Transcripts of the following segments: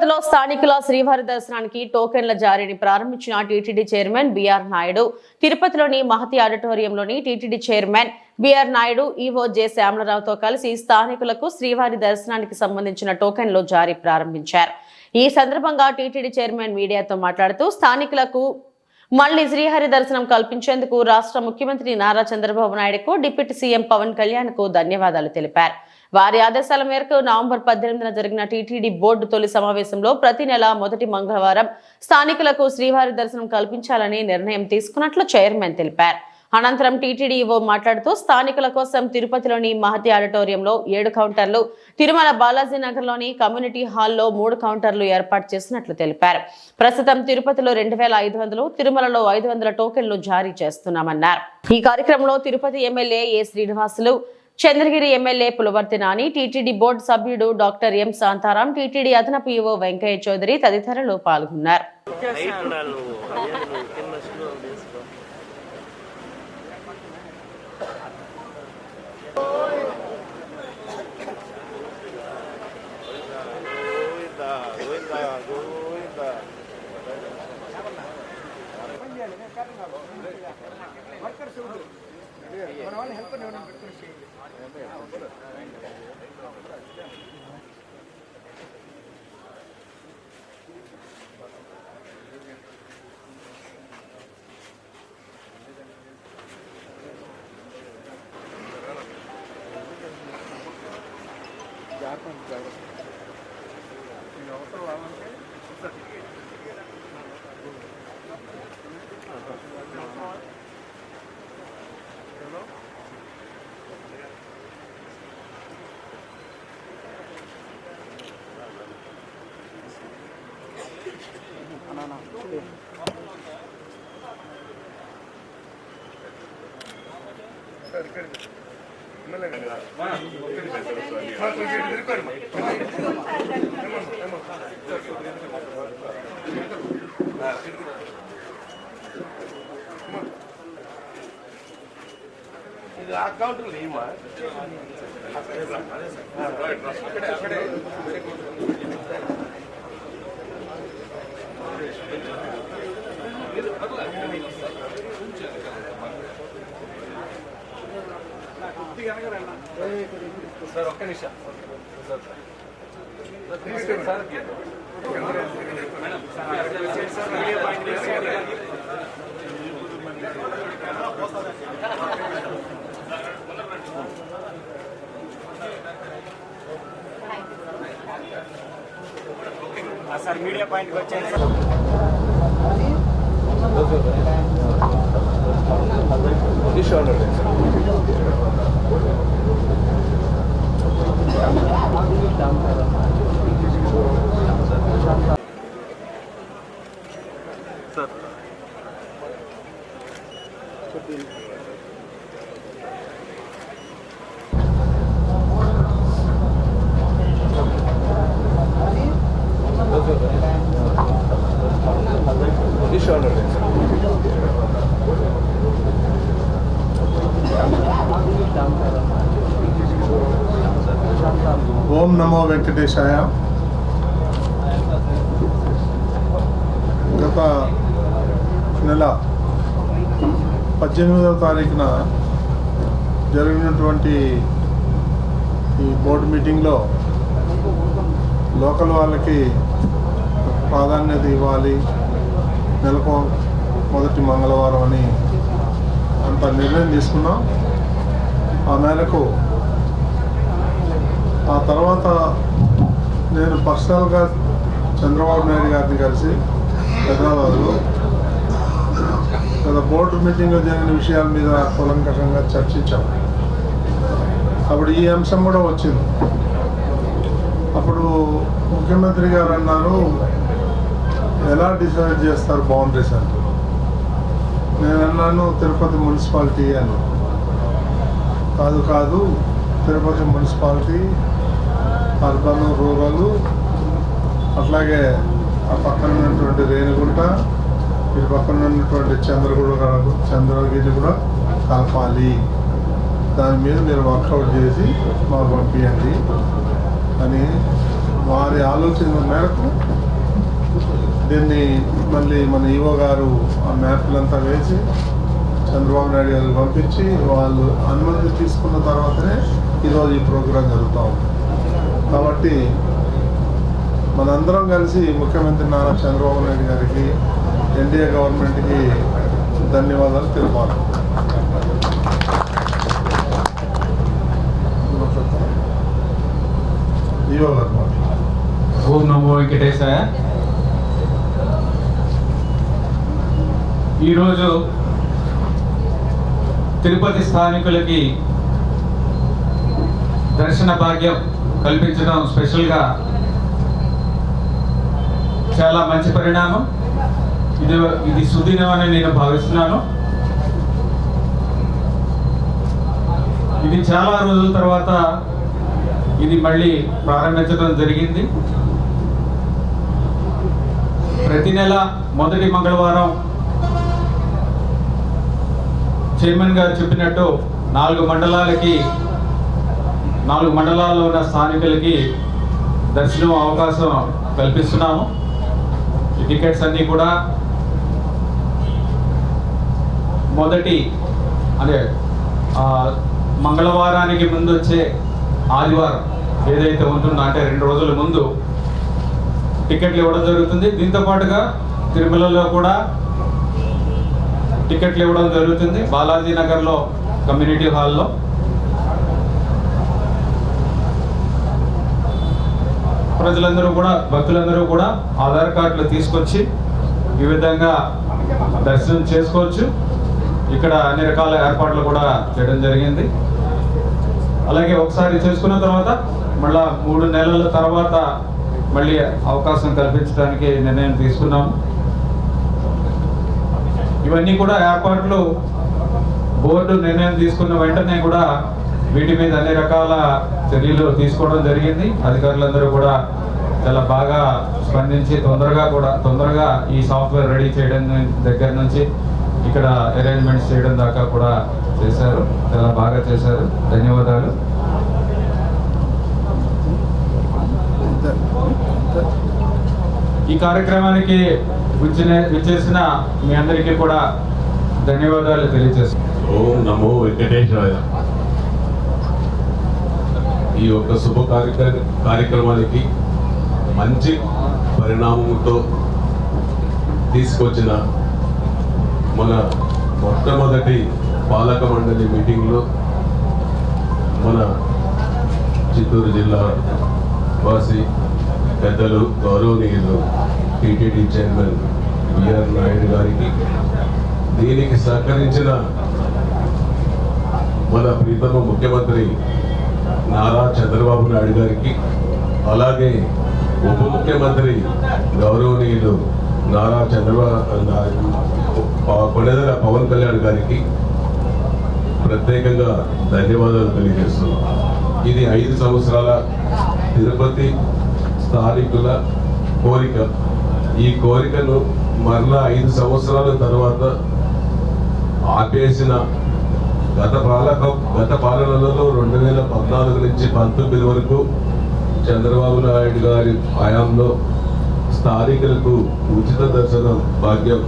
తిరుపతిలో స్థానికుల శ్రీవారి దర్శనానికి టోకెన్ల జారీని ప్రారంభించిన టీటీడీ చైర్మన్ బిఆర్ నాయుడు. తిరుపతిలోని మహతి ఆడిటోరియంలోని TTD chairman BR Naidu EO J శ్యామలరావుతో కలిసి స్థానికులకు శ్రీవారి దర్శనానికి సంబంధించిన టోకెన్లు జారీ ప్రారంభించారు. ఈ సందర్భంగా టీటీడీ చైర్మన్ మీడియాతో మాట్లాడుతూ స్థానికులకు మళ్లీ శ్రీహరి దర్శనం కల్పించేందుకు రాష్ట్ర ముఖ్యమంత్రి నారా చంద్రబాబు నాయుడుకు డిప్యూటీ సీఎం పవన్ కళ్యాణ్ కు ధన్యవాదాలు తెలిపారు. వారి ఆదేశాల మేరకు నవంబర్ 18న జరిగిన టీటీడీ బోర్డు తొలి సమావేశంలో ప్రతి నెల మొదటి మంగళవారం స్థానికులకు శ్రీవారి దర్శనం కల్పించాలని నిర్ణయం తీసుకున్నట్లు చైర్మన్ తెలిపారు. అనంతరం టీటీడీ ఈవో మాట్లాడుతూ స్థానికుల కోసం తిరుపతిలోని మహతి ఆడిటోరియంలో 7 కౌంటర్లు, తిరుమల బాలాజీ నగర్ లోని కమ్యూనిటీ హాల్లో 3 కౌంటర్లు ఏర్పాటు చేసినట్లు తెలిపారు. ప్రస్తుతం తిరుపతిలో 2500, తిరుమలలో 500 టోకెన్లు జారీ చేస్తున్నామన్నారు. ఈ కార్యక్రమంలో Tirupati MLA A Srinivasulu, Chandragiri MLA Pulavarthi Nani, TTD board సభ్యుడు డాక్టర్ ఎం శాంతారాం, టీటీడీ అదనపు ఈవో వెంకయ్య చౌదరి తదితరులు పాల్గొన్నారు. సార్ ఒక్క నిమిషం సార్ మీడియా పాయింట్కి వచ్చాను సార్. ఓం నమో వెంకటేశాయ. గత నెల 18వ తారీఖున జరిగినటువంటి ఈ బోర్డు మీటింగ్లో లోకల్ వాళ్ళకి ప్రాధాన్యత ఇవ్వాలి, నెలకు మొదటి మంగళవారం అని అంత నిర్ణయం తీసుకున్నాం. ఆ మేరకు ఆ తర్వాత నేను పర్సనల్గా చంద్రబాబు నాయుడు గారిని కలిసి హైదరాబాద్లో గత బోర్డు మీటింగ్లో జరిగిన విషయాల మీద కూలంకషంగా చర్చించాము. అప్పుడు ఈ అంశం కూడా వచ్చింది. అప్పుడు ముఖ్యమంత్రి గారు అన్నారు, ఎలా డిసైడ్ చేస్తారు బౌండరీస్ అంటే. నేను అన్నాను, తిరుపతి మున్సిపాలిటీ అని. కాదు, తిరుపతి మున్సిపాలిటీ అర్బన్, రూరల్, అట్లాగే ఆ పక్కన ఉన్నటువంటి రేణిగుంట, ఇటు పక్కన ఉన్నటువంటి చంద్రగిరి కూడా కలపాలి. దాని మీద మీరు వర్కౌట్ చేసి మాకు పంపించండి అని వారి ఆలోచన మేరకు దీన్ని మళ్ళీ మన ఈవో గారు ఆ మ్యాప్లంతా వేసి చంద్రబాబు నాయుడు గారికి పంపించి వాళ్ళు అనుమతి తీసుకున్న తర్వాతనే ఈరోజు ఈ ప్రోగ్రాం జరుగుతూ ఉంది. కాబట్టి మనందరం కలిసి ముఖ్యమంత్రి నారా చంద్రబాబు నాయుడు గారికి, ఎన్డీఏ గవర్నమెంట్కి ధన్యవాదాలు తెలిపాలి. ఈవో గారు ఓం నమో వెంకటేశాయ. ఈరోజు తిరుపతి స్థానికులకి దర్శన భాగ్యం కల్పించడం స్పెషల్గా చాలా మంచి పరిణామం. ఇది సుదినం అని నేను భావిస్తున్నాను. ఇది చాలా రోజుల తర్వాత ఇది మళ్ళీ ప్రారంభించడం జరిగింది. ప్రతి నెల మొదటి మంగళవారం చైర్మన్ గారు చెప్పినట్టు 4 మండలాల్లో ఉన్న స్థానికులకి దర్శనం అవకాశం కల్పిస్తున్నాము. ఈ టికెట్స్ అన్నీ కూడా మొదటి అదే మంగళవారానికి ముందు వచ్చే ఆదివారం ఏదైతే ఉంటుందో అంటే 2 రోజుల ముందు టికెట్లు ఇవ్వడం జరుగుతుంది. దీంతో పాటుగా తిరుమలలో కూడా టికెట్లు ఇవ్వడం జరుగుతుంది. బాలాజీ నగర్లో కమ్యూనిటీ హాల్లో ప్రజలందరూ కూడా భక్తులందరూ కూడా ఆధార్ కార్డులు తీసుకొచ్చి ఈ విధంగా దర్శనం చేసుకోవచ్చు. ఇక్కడ అన్ని రకాల ఏర్పాట్లు కూడా చేయడం జరిగింది. అలాగే ఒకసారి చేసుకున్న తర్వాత మళ్ళా 3 నెలల తర్వాత మళ్ళీ అవకాశం కల్పించడానికి నిర్ణయం తీసుకున్నాము. ఇవన్నీ కూడా ఏర్పాట్లు బోర్డు నిర్ణయం తీసుకున్న వెంటనే కూడా వీటి మీద అన్ని రకాల చర్యలు తీసుకోవడం జరిగింది. అధికారులందరూ కూడా చాలా బాగా స్పందించి తొందరగా ఈ సాఫ్ట్వేర్ రెడీ చేయడం దగ్గర నుంచి ఇక్కడ అరేంజ్మెంట్స్ చేయడం దాకా కూడా చేశారు. చాలా బాగా చేశారు. ధన్యవాదాలు. ఈ కార్యక్రమానికి విచ్చేసిన మీ అందరికీ కూడా ధన్యవాదాలు తెలియజేస్తున్నాను. ఓం నమో వెంకటేశాయ. ఈ యొక్క శుభ కార్యక్రమానికి మంచి పరిణామంతో తీసుకొచ్చిన మన మొట్టమొదటి పాలక మండలి మీటింగ్లో మన చిత్తూరు జిల్లా వాసి పెద్దలు గౌరవనీయులు టీటీడీ చైర్మన్ బిఆర్ నాయుడు గారికి, దీనికి సహకరించిన మన ప్రీతమ ముఖ్యమంత్రి నారా చంద్రబాబు నాయుడు గారికి, అలాగే ఉప ముఖ్యమంత్రి గౌరవనీయులు నారా కొణిదెల పవన్ కళ్యాణ్ గారికి ప్రత్యేకంగా ధన్యవాదాలు తెలియజేస్తున్నాం. ఇది 5 సంవత్సరాల తిరుపతి స్థానికుల కోరిక. ఈ కోరికను మరలా 5 సంవత్సరాల తర్వాత ఆపేసిన గత పాలనలలో 2014 నుంచి 19 వరకు చంద్రబాబు నాయుడు గారి హయాంలో స్థానికులకు ఉచిత దర్శనం భాగ్యం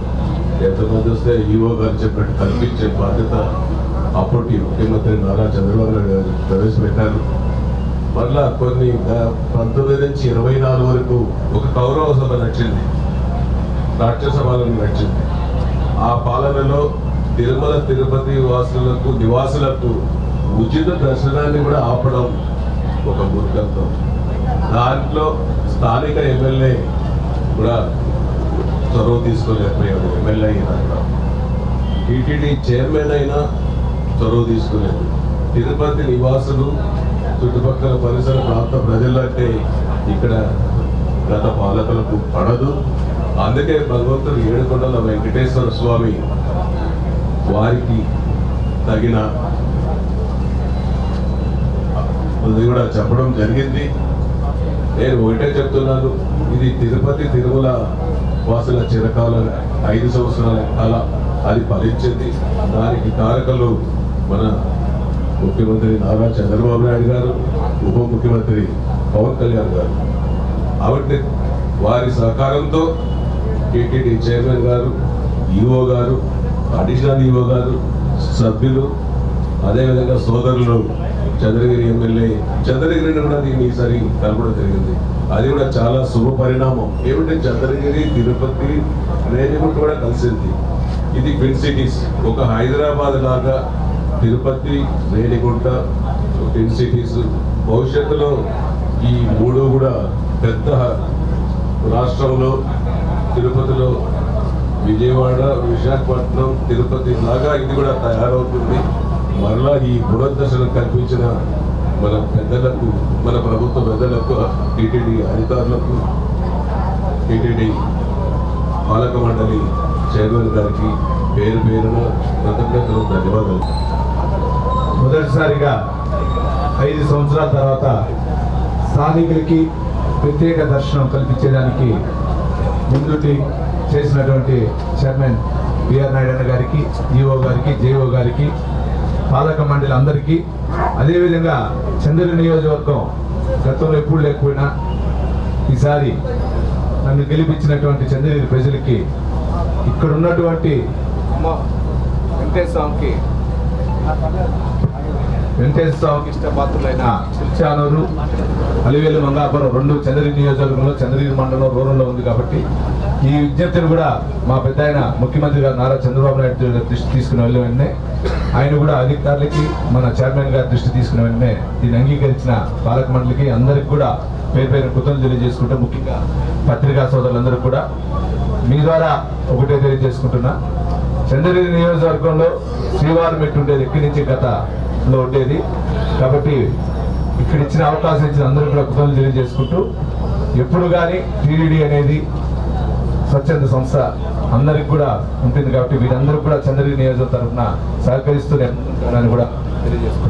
ఎంతమంది వస్తే ఈవో గారు చెప్పినట్టు కల్పించే బాధ్యత అప్పటి ముఖ్యమంత్రి నారా చంద్రబాబు నాయుడు గారు ప్రవేశపెట్టారు. మళ్ళా కొన్ని 19 నుంచి 24 వరకు ఒక కౌరవ సభ నడిచింది, రాష్ట్ర సభలను నడిచింది. ఆ పాలనలో తిరుమల తిరుపతి నివాసులకు ఉచిత దర్శనాన్ని కూడా ఆపడం ఒక మూర్ఖత్వం. దాంట్లో స్థానిక ఎమ్మెల్యే కూడా చొరవ తీసుకోలేకపోయాడు. ఎమ్మెల్యే అయినా టీటీడీ చైర్మన్ అయినా చొరవ తీసుకోలేదు. తిరుపతి నివాసులు, చుట్టుపక్కల పరిసర ప్రాంత ప్రజలంటే ఇక్కడ గత పాలకులకు పడదు. అందుకే భగవంతుడు ఏడుకొండల వెంకటేశ్వర స్వామి వారికి తగిన అది కూడా చెప్పడం జరిగింది. నేను ఒకటే చెప్తున్నాను, ఇది తిరుపతి తిరుమల వాసుల చిరకాల 5 సంవత్సరాల కాల అది ఫలించింది. దానికి కారకులు మన ముఖ్యమంత్రి నారా చంద్రబాబు నాయుడు గారు, ఉప ముఖ్యమంత్రి పవన్ కళ్యాణ్ గారు. కాబట్టి వారి సహకారంతో టీటీడీ చైర్మన్ గారు, ఈఓ గారు, అడిషనల్ ఈఓ గారు, సభ్యులు, అదేవిధంగా సోదరులు చంద్రగిరి ఎమ్మెల్యే చంద్రగిరిని కూడా దీన్ని ఈసారి కలపడం జరిగింది. అది కూడా చాలా శుభ పరిణామం. ఏమిటంటే చంద్రగిరి, తిరుపతి, రేణిగుంట కూడా కలిసింది. ఇది ట్విన్ సిటీస్. ఒక హైదరాబాద్ లాగా తిరుపతి, రేణిగుంట ట్విన్ సిటీస్. భవిష్యత్తులో ఈ మూడు కూడా పెద్ద రాష్ట్రంలో తిరుపతిలో విజయవాడ, విశాఖపట్నం, తిరుపతి లాగా ఇది కూడా తయారవుతుంది. మరలా ఈ పునర్దర్శనం కల్పించిన మన పెద్దలకు, మన ప్రభుత్వ పెద్దలకు, టీటీడీ అధికారులకు, టీటీడీ పాలక మండలి చైర్మన్ గారికి పేరు పేరున కృతజ్ఞతలు, ధన్యవాదాలు. మొదటిసారిగా 5 సంవత్సరాల తర్వాత స్థానికులకి ప్రత్యేక దర్శనం కల్పించేదానికి ముందుటి చేసినటువంటి చైర్మన్ బిఆర్ నాయుడు అన్న గారికి, ఈఓ గారికి, జేఓ గారికి, పాలక మండలి అందరికీ, అదేవిధంగా చంద్రగిరి నియోజకవర్గం గతంలో ఎప్పుడు లేకపోయినా ఈసారి నన్ను గెలిపించినటువంటి చంద్రగిరి ప్రజలకి, ఇక్కడ ఉన్నటువంటి వెంకటేశ్వర స్వామికి ఇష్టపాత్రులైన చిల్చానూరు, అలివేలు, మంగాపురం 2 చంద్రగిరి నియోజకవర్గంలో, చంద్రగిరి మండలం రూరల్లో ఉంది. కాబట్టి ఈ విజ్ఞప్తిని కూడా మా పెద్ద ఆయన ముఖ్యమంత్రి గారు నారా చంద్రబాబు నాయుడు గారి దృష్టి తీసుకుని వెళ్ళిన వెంటనే, ఆయన కూడా అధికారులకి, మన చైర్మన్ గారి దృష్టి తీసుకున్న వెంటనే దీన్ని అంగీకరించిన పాలక మండలికి అందరికి కూడా పేరు పేరు కృతజ్ఞతలు తెలియజేసుకుంటే, ముఖ్యంగా పత్రికా సోదరులందరూ కూడా మీ ద్వారా ఒకటే తెలియజేసుకుంటున్నా. చంద్రగిరి నియోజకవర్గంలో శ్రీవారి మెట్టు ఉండేది, ఎక్కడి నుంచి గతంలో ఉండేది. కాబట్టి ఇక్కడ ఇచ్చిన అవకాశం ఇచ్చిన అందరూ కూడా కృతజ్ఞతలు తెలియజేసుకుంటూ, ఎప్పుడు కానీ టీటీడీ అనేది స్వచ్ఛంద సంస్థ అందరికి కూడా ఉంటుంది. కాబట్టి వీరందరూ కూడా చంద్రగిరి నియోజకవర్గం తరఫున సహకరిస్తూ కూడా తెలియజేసుకుంటారు.